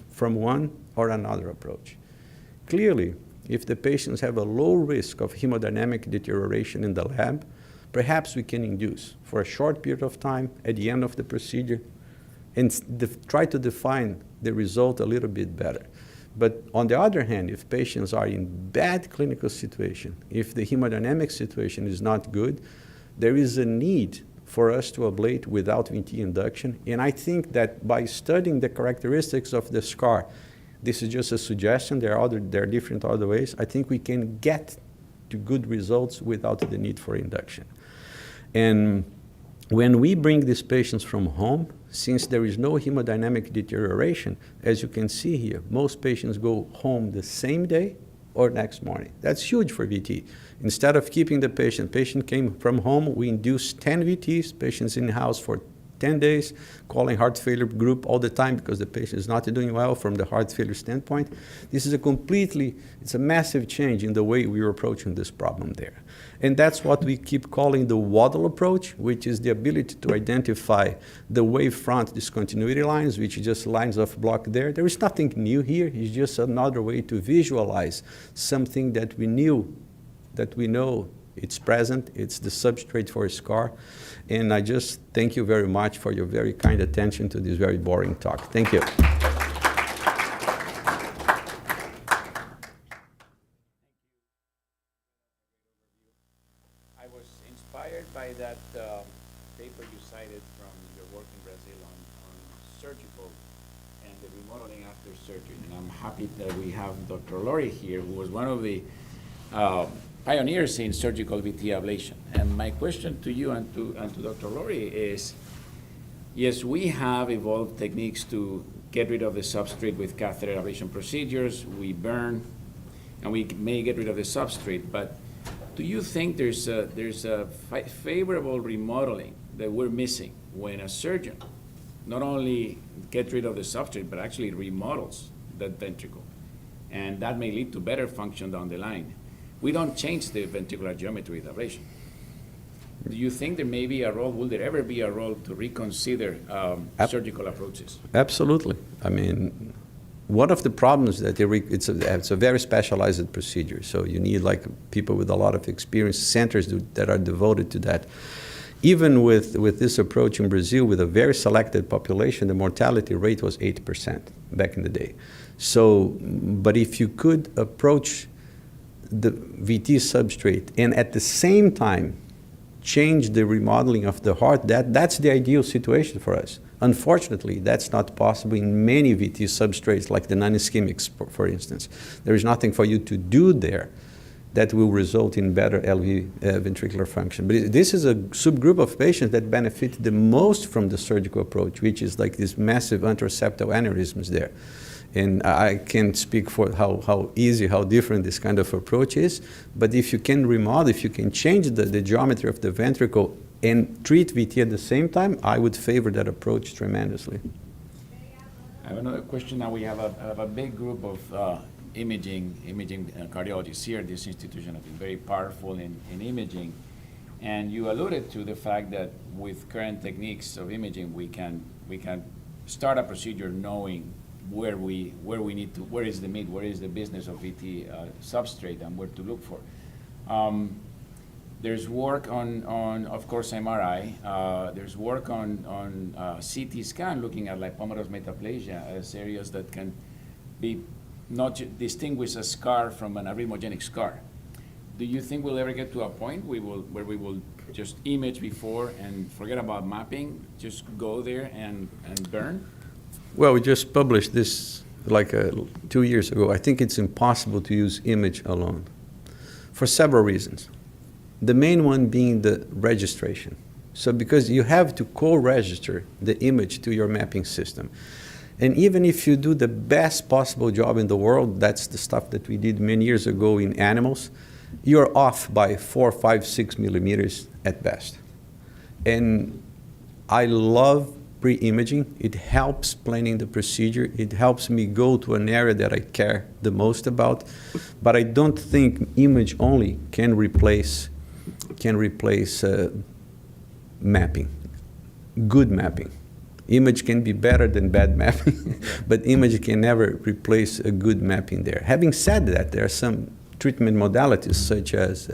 from one or another approach. Clearly, if the patients have a low risk of hemodynamic deterioration in the lab, perhaps we can induce for a short period of time at the end of the procedure and try to define the result a little bit better. But on the other hand, if patients are in bad clinical situation, if the hemodynamic situation is not good, there is a need for us to ablate without VT induction. And I think that by studying the characteristics of the scar, this is just a suggestion, there are different other ways, I think we can get to good results without the need for induction. And when we bring these patients from home, since there is no hemodynamic deterioration, as you can see here, most patients go home the same day or next morning. That's huge for VT. Instead of keeping the patient came from home, we induced 10 VTs, patients in the house for 10 days, calling heart failure group all the time because the patient is not doing well from the heart failure standpoint. This is it's a massive change in the way we are approaching this problem there. And that's what we keep calling the waddle approach, which is the ability to identify the wavefront discontinuity lines, which is just lines of block there. There is nothing new here. It's just another way to visualize something that we know it's present, it's the substrate for a scar. And I just thank you very much for your very kind attention to this very boring talk. Thank you. I was inspired by that paper you cited from your work in Brazil on surgical and the remodeling after surgery. And I'm happy that we have Dr. Lori here, who was one of the pioneers in surgical VT ablation. And my question to you and to Dr. Lori is, yes, we have evolved techniques to get rid of the substrate with catheter ablation procedures. We burn, and we may get rid of the substrate, but do you think there's a favorable remodeling that we're missing when a surgeon not only gets rid of the substrate, but actually remodels that ventricle? And that may lead to better function down the line. We don't change the ventricular geometry with ablation. Do you think there may be a role, will there ever be a role to reconsider surgical approaches? Absolutely. I mean, one of the problems that it's a very specialized procedure, so you need like people with a lot of experience, centers that are devoted to that. Even with this approach in Brazil, with a very selected population, the mortality rate was 8% back in the day. So, but if you could approach the VT substrate and at the same time change the remodeling of the heart, that's the ideal situation for us. Unfortunately, that's not possible in many VT substrates like the non-ischemics, for instance. There is nothing for you to do there that will result in better LV ventricular function. But this is a subgroup of patients that benefit the most from the surgical approach, which is like this massive anteroseptal aneurysms there. And I can't speak for how easy, how different this kind of approach is, but if you can remodel, if you can change the geometry of the ventricle and treat VT at the same time, I would favor that approach tremendously. I have another question. Now we have a big group of imaging cardiologists here at this institution have been very powerful in imaging. And you alluded to the fact that with current techniques of imaging, we can start a procedure knowing where is the meat, where is the business of VT substrate, and where to look for. There's work on of course, MRI. There's work on CT scan looking at lipomatous metaplasia as areas that can be not distinguish a scar from an arrhythmogenic scar. Do you think we'll ever get to a point where we will just image before and forget about mapping, just go there and burn? Well, we just published this like 2 years ago. I think it's impossible to use image alone for several reasons. The main one being the registration. So because you have to co-register the image to your mapping system. And even if you do the best possible job in the world, that's the stuff that we did many years ago in animals, you're off by 4, 5, 6 millimeters at best. And I love pre-imaging. It helps planning the procedure. It helps me go to an area that I care the most about. But I don't think image only can replace mapping, good mapping. Image can be better than bad mapping, but image can never replace a good mapping there. Having said that, there are some treatment modalities such as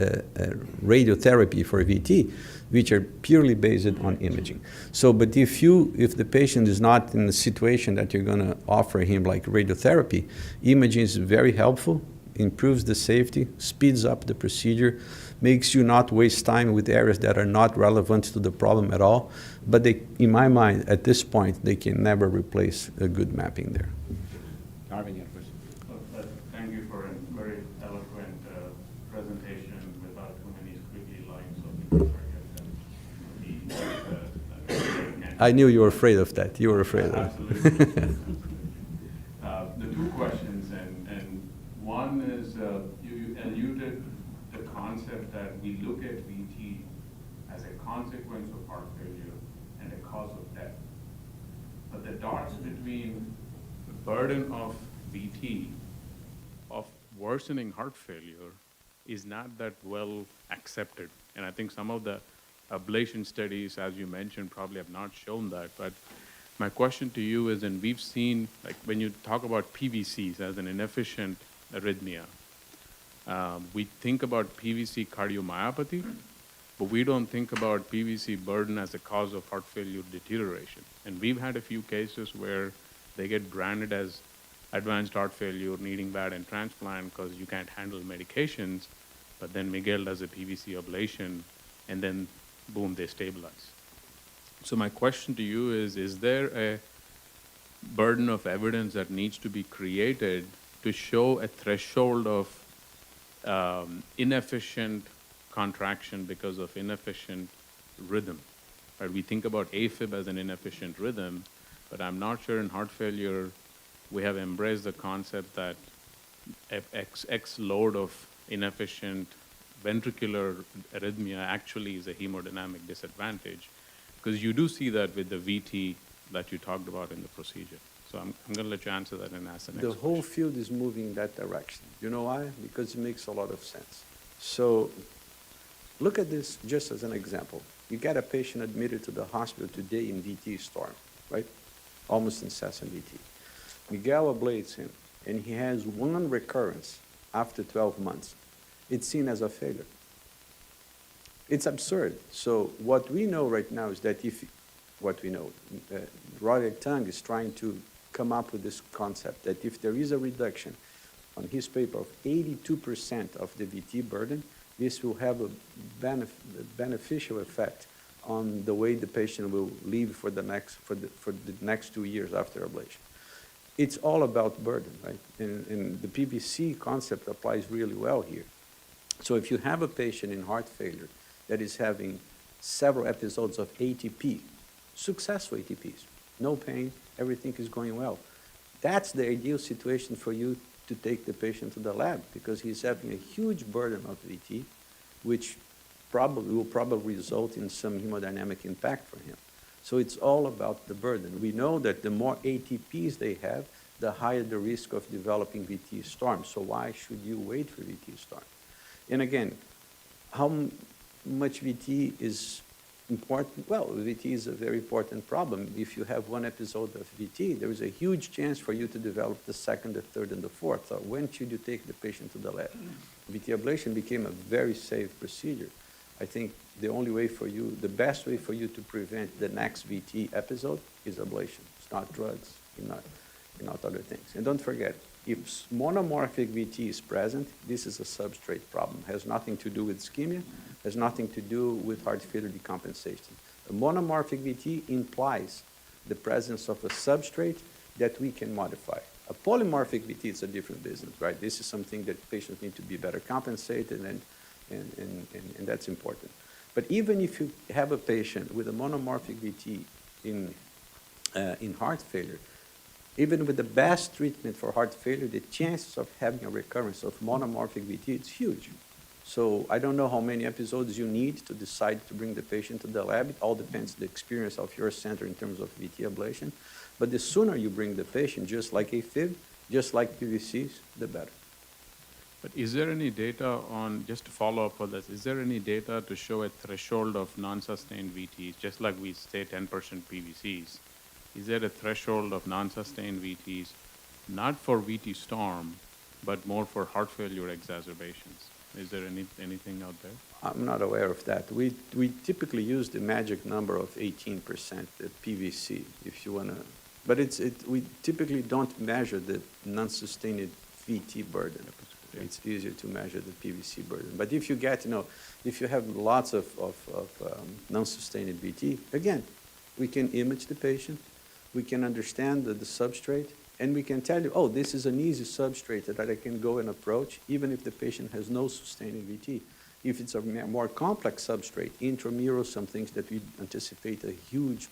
radiotherapy for VT, which are purely based on imaging. So, but if the patient is not in a situation that you're going to offer him like radiotherapy, imaging is very helpful, improves the safety, speeds up the procedure, makes you not waste time with areas that are not relevant to the problem at all. But they, in my mind, at this point, they can never replace a good mapping there. Arvin, your question. Thank you for a very eloquent presentation without too many squiggly lines. I knew you were afraid of that. You were afraid of that. Absolutely. The two questions, and one is you alluded the concept that we look at VT as a consequence of heart failure and a cause of death. But the dots between the burden of VT, of worsening heart failure, is not that well accepted. And I think some of the ablation studies, as you mentioned, probably have not shown that. But my question to you is, and we've seen, like when you talk about PVCs as an inefficient arrhythmia, we think about PVC cardiomyopathy, but we don't think about PVC burden as a cause of heart failure deterioration. And we've had a few cases where they get branded as advanced heart failure needing bad and transplant because you can't handle medications, but then Miguel does a PVC ablation, and then boom, they stabilize. So my question to you is there a burden of evidence that needs to be created to show a threshold of inefficient contraction because of inefficient rhythm? Right? We think about AFib as an inefficient rhythm, but I'm not sure in heart failure we have embraced the concept that X load of inefficient ventricular arrhythmia actually is a hemodynamic disadvantage, because you do see that with the VT that you talked about in the procedure. So I'm going to let you answer that and ask the next question. The whole field is moving in that direction. You know why? Because it makes a lot of sense. So look at this just as an example. You get a patient admitted to the hospital today in VT storm, right? Almost incessant VT. Miguel ablates him, and he has one recurrence after 12 months. It's seen as a failure. It's absurd. So what we know right now is that Roderick Tang is trying to come up with this concept that if there is a reduction on his paper of 82% of the VT burden, this will have a beneficial effect on the way the patient will live for the next 2 years after ablation. It's all about burden, right? And the PVC concept applies really well here. So if you have a patient in heart failure that is having several episodes of ATP, successful ATPs, no pain, everything is going well, that's the ideal situation for you to take the patient to the lab, because he's having a huge burden of VT, which will probably result in some hemodynamic impact for him. So it's all about the burden. We know that the more ATPs they have, the higher the risk of developing VT storm. So why should you wait for VT storm? And again, how much VT is important? Well, VT is a very important problem. If you have one episode of VT, there is a huge chance for you to develop the second, the third, and the fourth. So when should you take the patient to the lab? VT ablation became a very safe procedure. I think the only way for you, the best way for you to prevent the next VT episode is ablation. It's not drugs, not other things. And don't forget, If monomorphic VT is present, this is a substrate problem. Has nothing to do with ischemia, has nothing to do with heart failure decompensation. A monomorphic VT implies the presence of a substrate that we can modify. A polymorphic VT is a different business, right? This is something that patients need to be better compensated, and that's important. But even if you have a patient with a monomorphic VT in heart failure, even with the best treatment for heart failure, the chances of having a recurrence of monomorphic VT is huge. So I don't know how many episodes you need to decide to bring the patient to the lab. It all depends on the experience of your center in terms of VT ablation. But the sooner you bring the patient, just like AFib, just like PVCs, the better. But is there any data on, just to follow up on this, is there any data to show a threshold of non-sustained VTs, just like we say 10% PVCs? Is there a threshold of non-sustained VTs, not for VT storm, but more for heart failure exacerbations? Is there anything out there? I'm not aware of that. We typically use the magic number of 18% at PVC, if you want to. But we typically don't measure the non-sustained VT burden. It's easier to measure the PVC burden. But if you get, if you have lots of non-sustained VT, again, we can image the patient, we can understand the substrate, and we can tell you, oh, this is an easy substrate that I can go and approach, even if the patient has no sustained VT. If it's a more complex substrate, intramural, some things that we anticipate a huge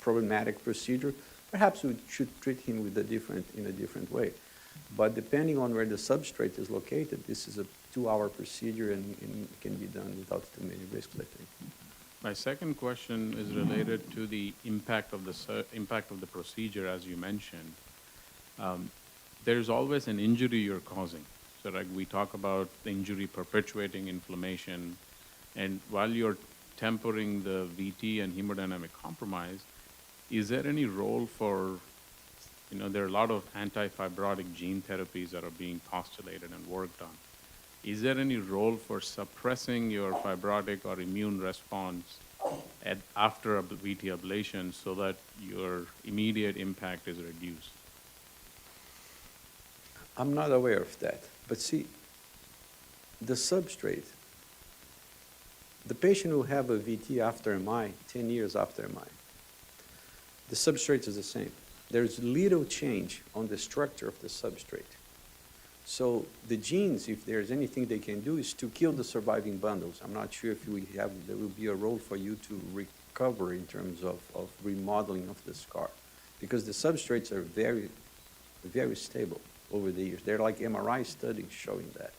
problematic procedure, perhaps we should treat him in a different way. But depending on where the substrate is located, this is a 2-hour procedure and can be done without too many risks, I think. My second question is related to the impact of the procedure, as you mentioned. There's always an injury you're causing. So like we talk about the injury perpetuating inflammation, and while you're tempering the VT and hemodynamic compromise, is there any role for, there are a lot of anti-fibrotic gene therapies that are being postulated and worked on. Is there any role for suppressing your fibrotic or immune response after a VT ablation so that your immediate impact is reduced? I'm not aware of that. But see, the substrate, the patient will have a VT after MI, 10 years after MI. The substrate is the same. There's little change on the structure of the substrate. So the genes, if there's anything they can do, is to kill the surviving bundles. I'm not sure if there will be a role for you to recover in terms of remodeling of the scar, because the substrates are very, very stable over the years. They're like MRI studies showing that.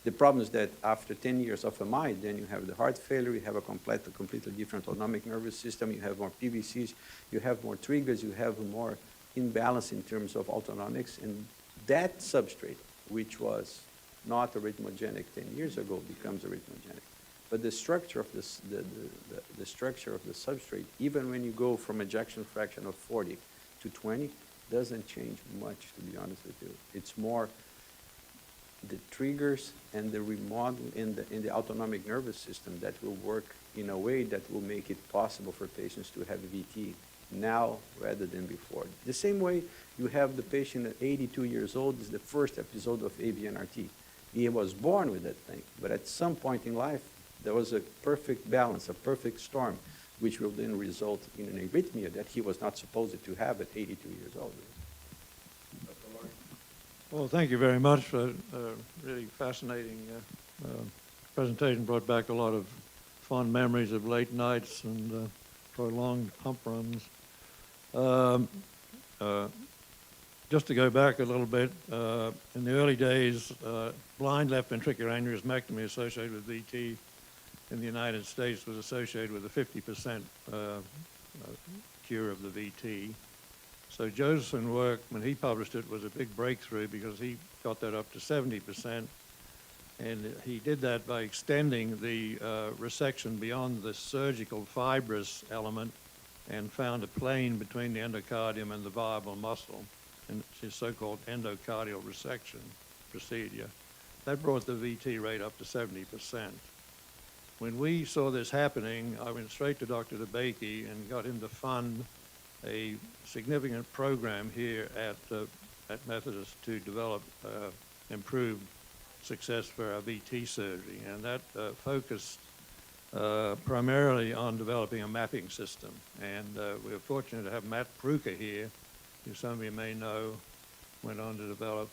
The problem is that after 10 years of MI, then you have the heart failure, you have a completely different autonomic nervous system, you have more PVCs, you have more triggers, you have more imbalance in terms of autonomics, and that substrate, which was not arrhythmogenic 10 years ago, becomes arrhythmogenic. But the structure of this, the structure of the substrate, even when you go from ejection fraction of 40 to 20, doesn't change much, to be honest with you. It's more the triggers and the remodel in the autonomic nervous system that will work in a way that will make it possible for patients to have VT now rather than before. The same way you have the patient at 82 years old is the first episode of AVNRT. He was born with that thing, but at some point in life, there was a perfect balance, a perfect storm, which will then result in an arrhythmia that he was not supposed to have at 82 years old. Well, thank you very much for a really fascinating presentation. Brought back a lot of fond memories of late nights and prolonged pump runs. Just to go back a little bit, in the early days, blind left ventricular aneurysmectomy associated with VT in the United States was associated with a 50% cure of the VT. So Josephson's work, when he published it, was a big breakthrough because he got that up to 70%. And he did that by extending the resection beyond the surgical fibrous element and found a plane between the endocardium and the viable muscle, and it's his so-called endocardial resection procedure. That brought the VT rate up to 70%. When we saw this happening, I went straight to Dr. DeBakey and got him to fund a significant program here at at Methodist to develop improved success for our VT surgery, and that focused primarily on developing a mapping system. And we're fortunate to have Matt Pruker here, who some of you may know, went on to develop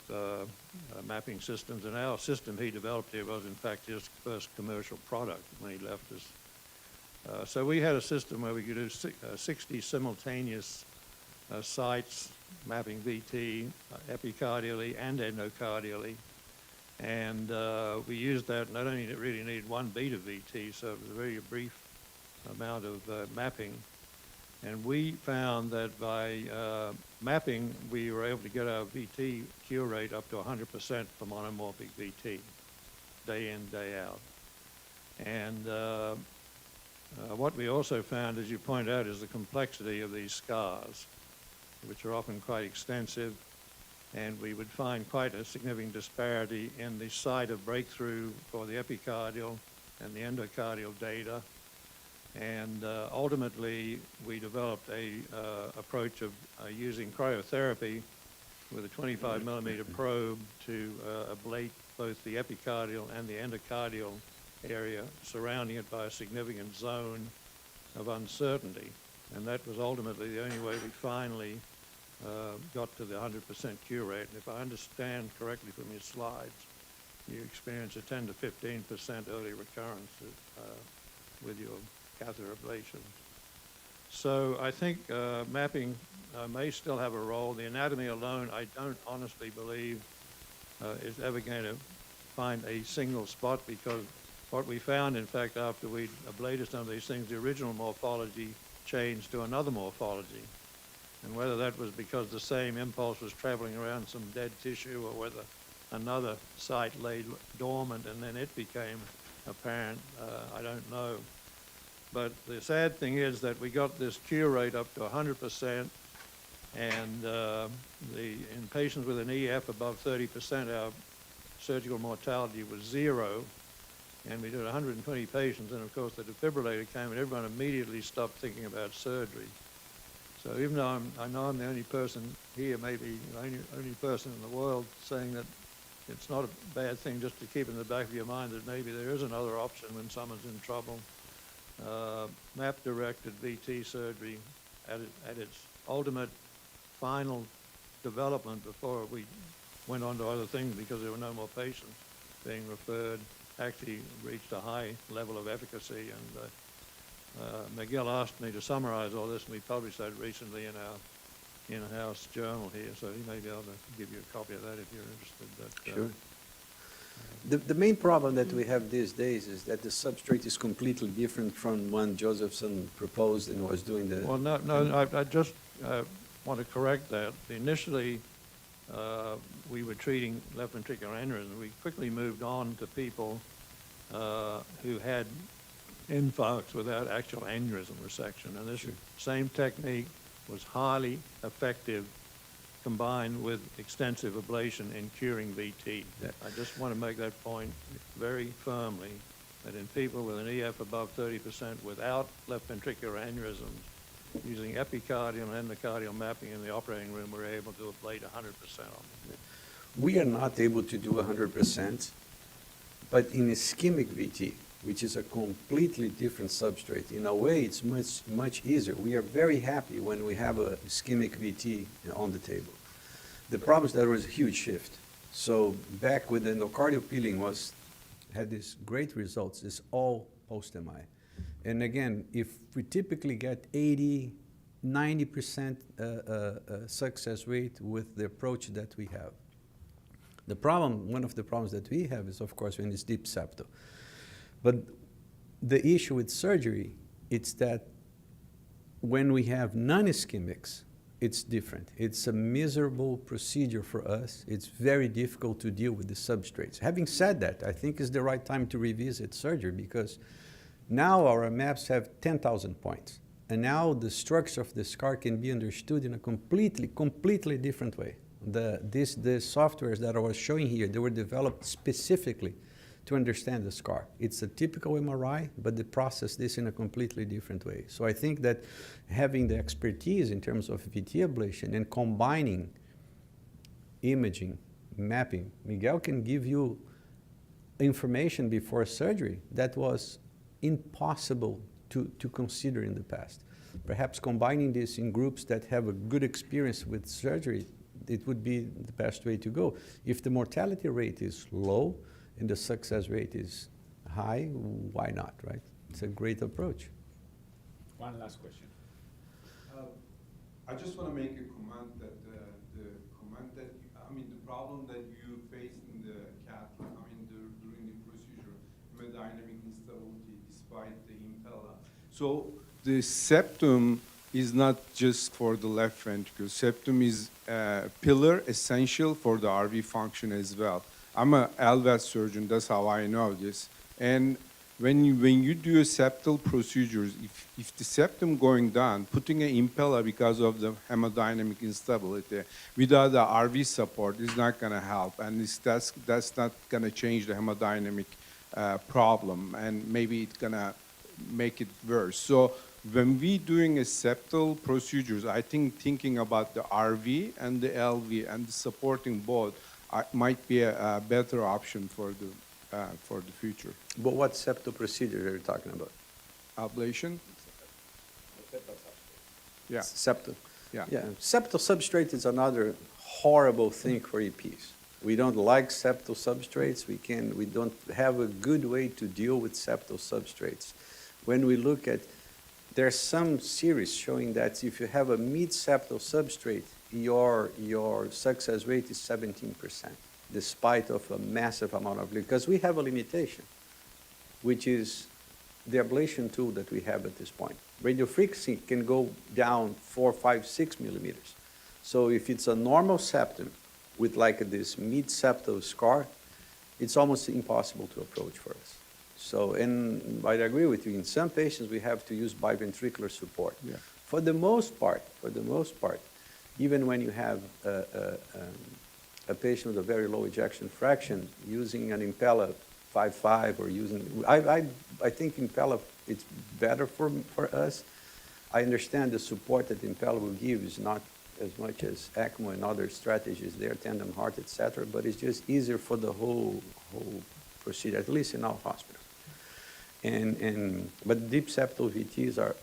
mapping systems. And our system he developed here was, in fact, his first commercial product when he left us. So we had a system where we could do 60 simultaneous sites mapping VT epicardially and endocardially. And we used that, not only did it really need one beat of VT, so it was a very brief amount of mapping. And we found that by mapping, we were able to get our VT cure rate up to 100% for monomorphic VT, day in, day out. And what we also found, as you point out, is the complexity of these scars, which are often quite extensive. And we would find quite a significant disparity in the site of breakthrough for the epicardial and the endocardial data. And ultimately, we developed a approach of using cryotherapy with a 25 millimeter probe to ablate both the epicardial and the endocardial area, surrounding it by a significant zone of uncertainty. And that was ultimately the only way we finally got to the 100% cure rate. And if I understand correctly from your slides, you experience a 10 to 15% early recurrence with your catheter ablation. So I think mapping may still have a role. The anatomy alone, I don't honestly believe is ever going to find a single spot, because what we found, in fact, after we ablated some of these things, the original morphology changed to another morphology. And whether that was because the same impulse was traveling around some dead tissue, or whether another site lay dormant and then it became apparent, I don't know. But the sad thing is that we got this cure rate up to 100%, and in patients with an EF above 30%, our surgical mortality was 0. And we did 120 patients, and of course the defibrillator came, and everyone immediately stopped thinking about surgery. So even though I know I'm the only person here, maybe the only person in the world, saying that it's not a bad thing just to keep in the back of your mind that maybe there is another option when someone's in trouble. Map-directed VT surgery at its ultimate final development, before we went on to other things because there were no more patients being referred, actually reached a high level of efficacy. And Miguel asked me to summarize all this, and we published that recently in our in-house journal here, so he may be able to give you a copy of that if you're interested. But, sure. The main problem that we have these days is that the substrate is completely different from when Josephson proposed and was doing the... Well, no, I just want to correct that. Initially, we were treating left ventricular aneurysm. We quickly moved on to people who had infarcts without actual aneurysm resection. And this same technique was highly effective, combined with extensive ablation in curing VT. I just want to make that point very firmly, that in people with an EF above 30% without left ventricular aneurysms, using epicardial and endocardial mapping in the operating room, we're able to ablate 100% on them. We are not able to do 100%, but in ischemic VT, which is a completely different substrate, in a way it's much easier. We are very happy when we have a ischemic VT on the table. The problem is there was a huge shift. So back with the endocardial peeling had these great results. It's all post-MI. And again, if we typically get 80, 90% success rate with the approach that we have. The problem, one of the problems that we have is, of course, when it's deep septal. But the issue with surgery, it's that when we have non-ischemics, it's different. It's a miserable procedure for us. It's very difficult to deal with the substrates. Having said that, I think it's the right time to revisit surgery, because now our maps have 10,000 points. And now the structure of the scar can be understood in a completely different way. The softwares that I was showing here, they were developed specifically to understand the scar. It's a typical MRI, but they process this in a completely different way. So I think that having the expertise in terms of VT ablation and combining imaging, mapping. Miguel can give you information before surgery that was impossible to consider in the past. Perhaps combining this in groups that have a good experience with surgery, it would be the best way to go. If the mortality rate is low and the success rate is high, why not, right? It's a great approach. One last question. I just want to make a comment that the problem that you face in the cath lab, during the procedure, hemodynamic instability despite the impella. So the septum is not just for the left ventricle. Septum is a pillar essential for the RV function as well. I'm a LVAD surgeon, that's how I know this. And when you do a septal procedures, if the septum going down, putting an impella because of the hemodynamic instability without the RV support is not going to help, and that's not going to change the hemodynamic problem, and maybe it's going to make it worse. So when we doing a septal procedures, I think thinking about the RV and the LV and the supporting both might be a better option for the future. But what septal procedure are you talking about? Ablation? Yeah. Septal. Yeah. Yeah. Septal substrate is another horrible thing for EPs. We don't like septal substrates. We don't have a good way to deal with septal substrates. When we look at, there's some series showing that if you have a mid-septal substrate, your success rate is 17%, despite of a massive amount of, because we have a limitation, which is the ablation tool that we have at this point. Radiofrequency can go down 4, 5, 6 millimeters. So if it's a normal septum with like this mid-septal scar, it's almost impossible to approach for us. So, and I agree with you, in some patients we have to use biventricular support. Yeah. For the most part, even when you have a patient with a very low ejection fraction, using an impella 5.5 or using, I think impella, it's better for us. I understand the support that impella will give is not as much as ECMO and other strategies there, tandem heart, etc., but it's just easier for the whole procedure, at least in our hospital. But deep septal VTs are.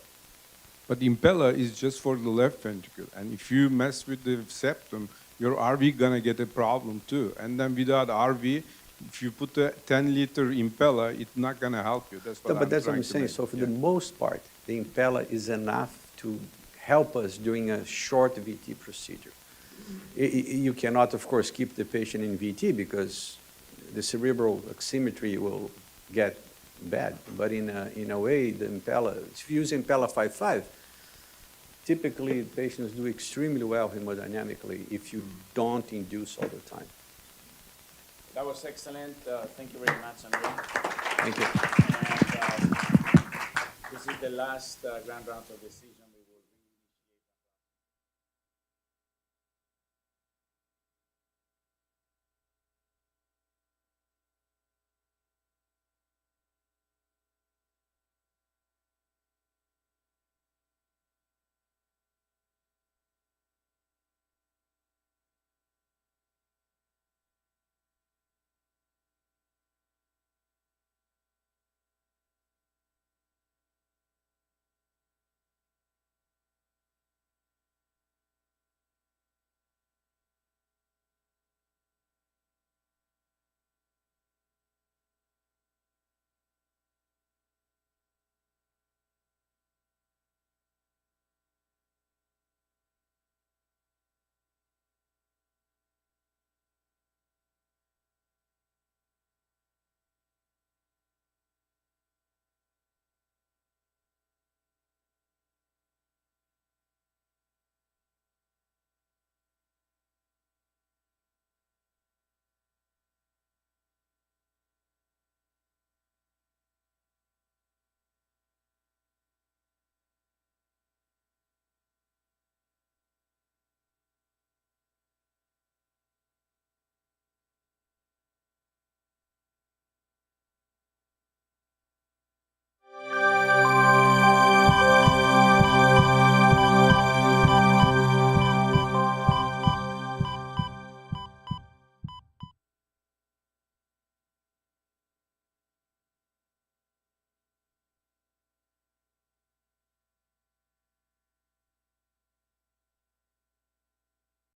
But the impella is just for the left ventricle, and if you mess with the septum, your RV gonna get a problem too. And then without RV, if you put a 10-liter impella, it's not gonna help you. That's what But that's what I'm trying to saying. make. So for the most part, the impella is enough to help us during a short VT procedure. You cannot, of course, keep the patient in VT because the cerebral oximetry will get bad. But in a way, the impella, if you use impella 5.5, typically patients do extremely well hemodynamically if you don't induce all the time. That was excellent. Thank you very much, André. Thank you. And this is the last grand round of decision.